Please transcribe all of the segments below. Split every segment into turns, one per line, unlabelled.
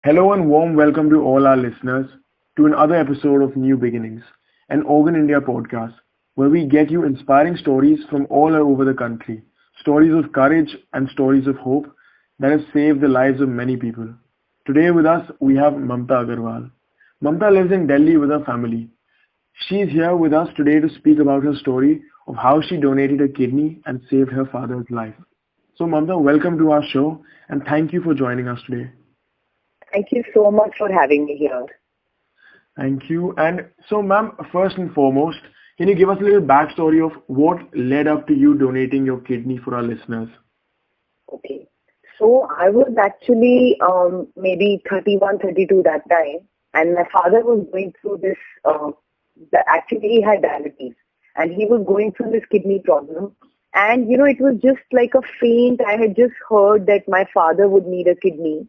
Hello and warm welcome to all our listeners to another episode of New Beginnings, an Organ India podcast where we get you inspiring stories from all over the country, stories of courage and stories of hope that have saved the lives of many people. Today with us we have Mamta Agarwal. Mamta lives in Delhi with her family. She is here with us today to speak about her story of how she donated a kidney and saved her father's life. So Mamta, welcome to our show and thank you for joining us today.
Thank you so much for having me here.
Thank you. And so, ma'am, first and foremost, can you give us a little backstory of what led up to you donating your kidney for our listeners?
Okay. So I was actually maybe 31, 32 that time, and my father was going through this. Actually, he had diabetes, and he was going through this kidney problem. And it was just like a faint. I had just heard that my father would need a kidney,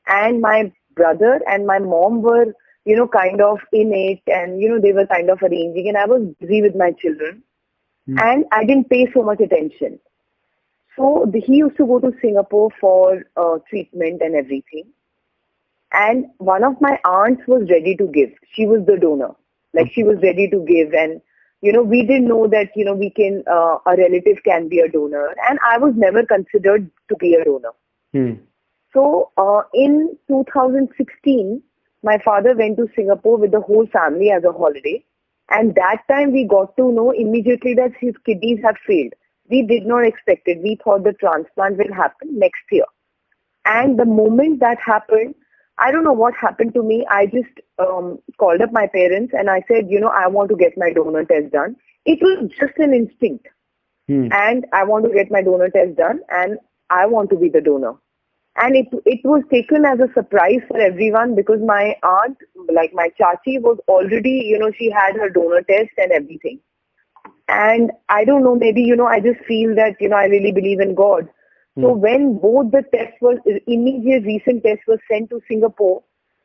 and my brother and my mom were, kind of in it, and they were kind of arranging, and I was busy with my children,
Hmm.
and I didn't pay so much attention. So he used to go to Singapore for treatment and everything. And one of my aunts was ready to give. She was the donor. Like she was ready to give. And, we didn't know that, a relative can be a donor. And I was never considered to be a donor.
Hmm.
So in 2016, my father went to Singapore with the whole family as a holiday. And that time we got to know immediately that his kidneys have failed. We did not expect it. We thought the transplant will happen next year. And the moment that happened, I don't know what happened to me. I just called up my parents and I said, I want to get my donor test done. It was just an instinct.
Hmm.
And I want to get my donor test done and I want to be the donor. And it was taken as a surprise for everyone because my aunt, like my chachi, was already, she had her donor test and everything. And I don't know, maybe, I just feel that, I really believe in God. So
Hmm.
when both the tests were, immediate recent tests were sent to Singapore,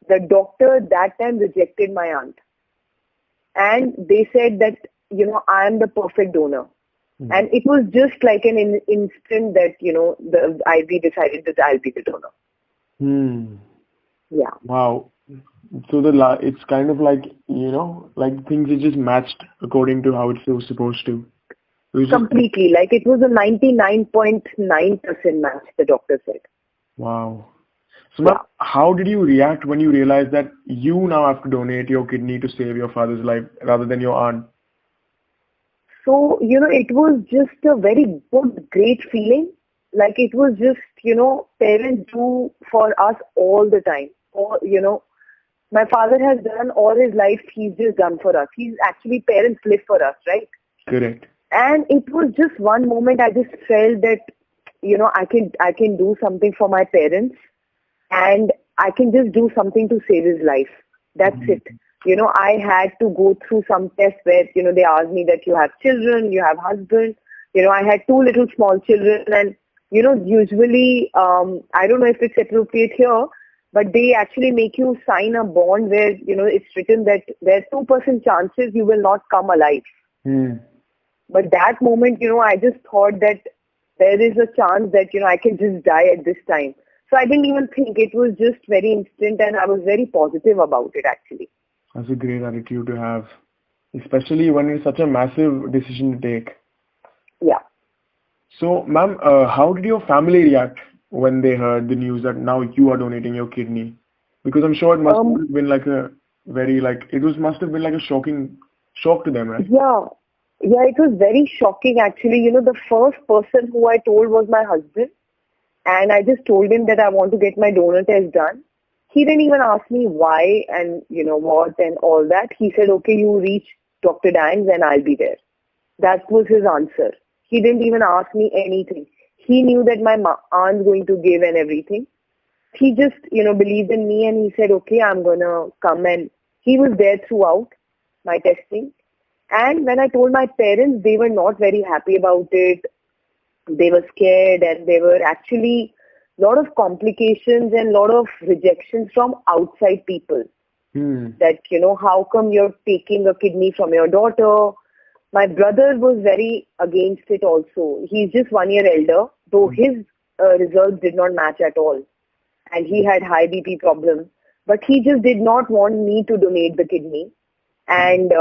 the doctor that time rejected my aunt. And they said that, I am the perfect donor.
Hmm.
And it was just like an instant that, we decided that I'll be the donor.
Hmm.
Yeah.
Wow. So it's kind of like, like things are just matched according to how it's so supposed to. It was just,
Completely. Like it was a 99.9% match, the doctor said.
wow. So, ma'am,
Yeah.
how did you react when you realized that you now have to donate your kidney to save your father's life rather than your aunt?
So, it was just a very good, great feeling. Like it was just, parents do for us all the time. Or, my father has done all his life, he's just done for us. He's actually, parents live for us, right?
Correct.
And it was just one moment I just felt that, I can do something for my parents and I can just do something to save his life. That's it.
Hmm.
I had to go through some tests where, they asked me that you have children, you have husband. I had two little small children and, usually, I don't know if it's appropriate here, but they actually make you sign a bond where, it's written that there's 2% chances you will not come alive.
Hmm.
But that moment, I just thought that there is a chance that, I can just die at this time. So I didn't even think. It was just very instant and I was very positive about it actually.
That's a great attitude to have, especially when it's such a massive decision to take.
Yeah.
So, ma'am, how did your family react when they heard the news that now you are donating your kidney? Because I'm sure it must
Um,
have been like a very like it was must have been like a shocking shock to them, right?
yeah. Yeah, it was very shocking actually. The first person who I told was my husband. And I just told him that I want to get my donor test done. He didn't even ask me why and, what and all that. He said, okay, you reach Dr. Dangs and I'll be there. That was his answer. He didn't even ask me anything. He knew that my aunt's going to give and everything. He just, believed in me and he said, okay, I'm going to come. And he was there throughout my testing. And when I told my parents, they were not very happy about it. They were scared and there were actually a lot of complications and a lot of rejections from outside people
Hmm.
that, how come you're taking a kidney from your daughter? My brother was very against it also. He's just 1 year elder, though his results did not match at all. and he had high BP problem, but he just did not want me to donate the kidney. And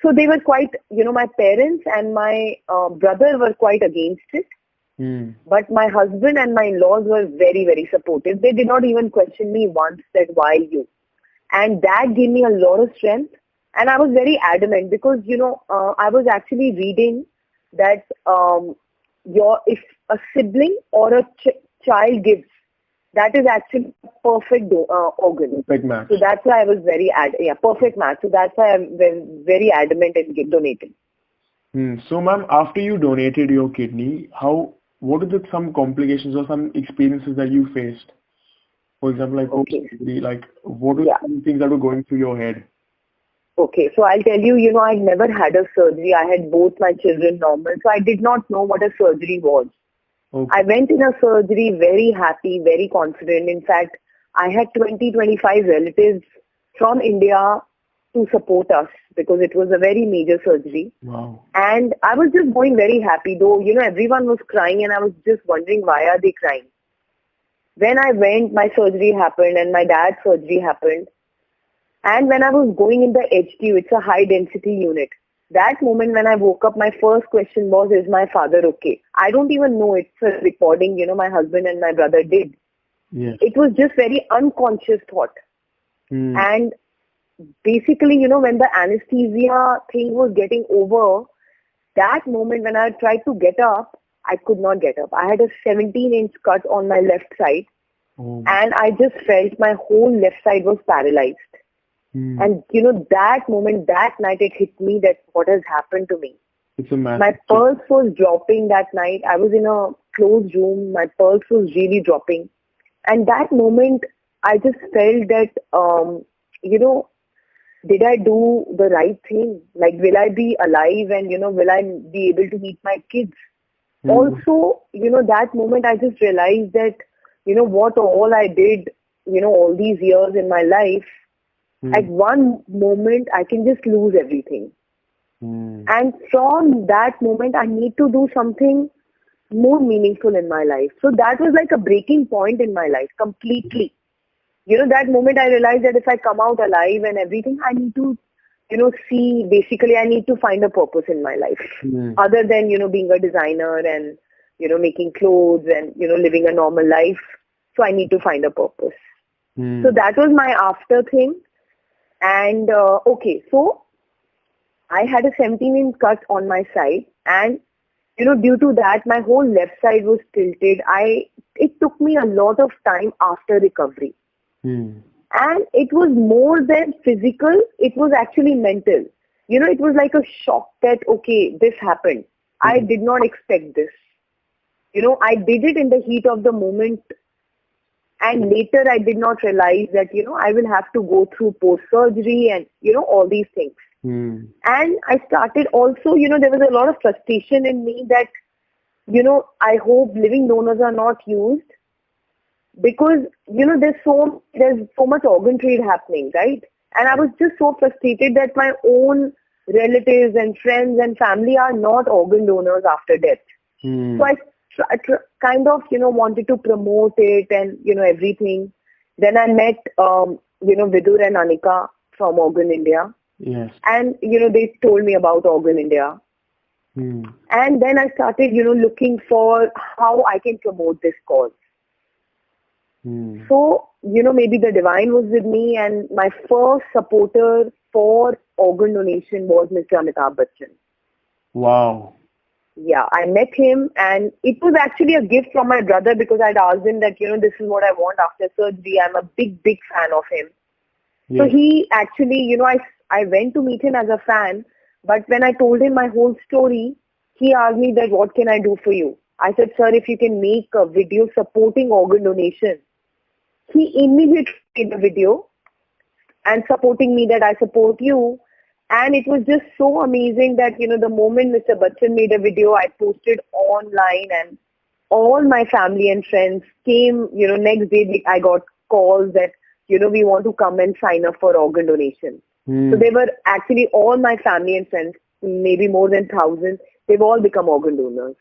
so they were quite, my parents and my brother were quite against it. But my husband and my in-laws were very, very supportive. They did not even question me once that why you. And that gave me a lot of strength. And I was very adamant because, I was actually reading that if a sibling or a child gives, that is actually a perfect organ.
Perfect match.
So that's why I was perfect match. So that's why I'm very adamant in donating.
So, ma'am, after you donated your kidney, what are some complications or some experiences that you faced? For example, what are some things that were going through your head?
Okay, so I'll tell you, I never had a surgery. I had both my children normal, so I did not know what a surgery was. Okay. I went in a surgery very happy, very confident. In fact, I had 25 relatives from India to support us because it was a very major surgery.
Wow.
And I was just going very happy, though, everyone was crying and I was just wondering why are they crying. When I went, my surgery happened and my dad's surgery happened. And when I was going in the HQ, it's a high density unit. That moment when I woke up, my first question was, is my father okay? I don't even know it's a recording, my husband and my brother did.
Yes.
It was just very unconscious thought. And basically, when the anesthesia thing was getting over, that moment when I tried to get up, I could not get up. I had a 17-inch cut on my left side. And I just felt my whole left side was paralyzed. And that moment, that night, it hit me that what has happened to me.
It's a massive.
My pulse was dropping that night. I was in a closed room. My pulse was really dropping. And that moment, I just felt that, did I do the right thing? Like, will I be alive and, will I be able to meet my kids? Also, that moment, I just realized that, what all I did, all these years in my life, at one moment, I can just lose everything. And from that moment, I need to do something more meaningful in my life. So that was like a breaking point in my life, completely. That moment I realized that if I come out alive and everything, I need to, basically I need to find a purpose in my life. Other than, being a designer and, making clothes and, living a normal life. So I need to find a purpose. So that was my after thing. And, so I had a 17-inch cut on my side and, due to that, my whole left side was tilted. It took me a lot of time after recovery. And it was more than physical, it was actually mental. It was like a shock that, okay, this happened. I did not expect this. I did it in the heat of the moment. And later I did not realize that, I will have to go through post-surgery and, all these things. And I started also, there was a lot of frustration in me that, I hope living donors are not used because, there's so much organ trade happening, right? And I was just so frustrated that my own relatives and friends and family are not organ donors after death. So I kind of, wanted to promote it and, everything. Then I met, Vidur and Anika from Organ India.
Yes.
And, they told me about Organ India. And then I started, looking for how I can promote this cause. So, maybe the divine was with me and my first supporter for organ donation was Mr. Amitabh Bachchan.
Wow.
Yeah, I met him and it was actually a gift from my brother because I'd asked him that, this is what I want after surgery. I'm a big, big fan of him. Yes. So he actually, I went to meet him as a fan, but when I told him my whole story, he asked me that, what can I do for you? I said, sir, if you can make a video supporting organ donation. He immediately made the video and supporting me that I support you. And it was just so amazing that, the moment Mr. Bachchan made a video, I posted online and all my family and friends came, next day I got calls that, we want to come and sign up for organ donation. So they were actually all my family and friends, maybe more than 1,000, they've all become organ donors.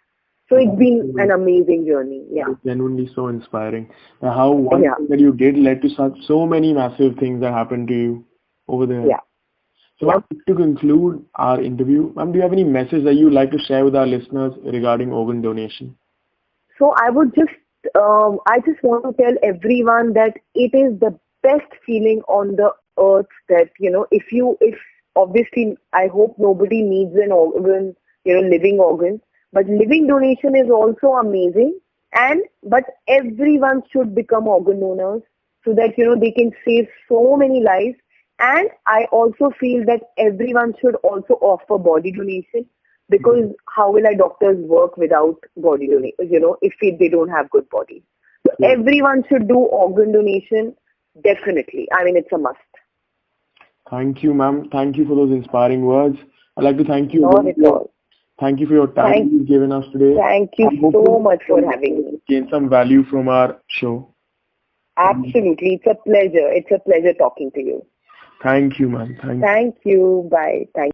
So it's been an amazing journey. Yeah.
It's genuinely so inspiring. And how one
Yeah.
thing that you did led to such so many massive things that happened to you over there.
Yeah.
So, ma'am, to conclude our interview, ma'am, do you have any message that you'd like to share with our listeners regarding organ donation?
So I just want to tell everyone that it is the best feeling on the earth that, if obviously I hope nobody needs an organ, living organ, but living donation is also amazing. But everyone should become organ donors so that, they can save so many lives. And I also feel that everyone should also offer body donation, because how will our doctors work without body donation, if they don't have good bodies? So
Yeah.
everyone should do organ donation, definitely. I mean, it's a must.
Thank you, ma'am. Thank you for those inspiring words. I'd like to thank you
Not
again.
at all.
Thank you for your time
Thank,
you've given us today.
thank you
I hope
so
to
much for having me.
gain some value from our show.
Absolutely. It's a pleasure. It's a pleasure talking to you.
Thank you, ma'am. Thank you.
Thank you. Bye. Thank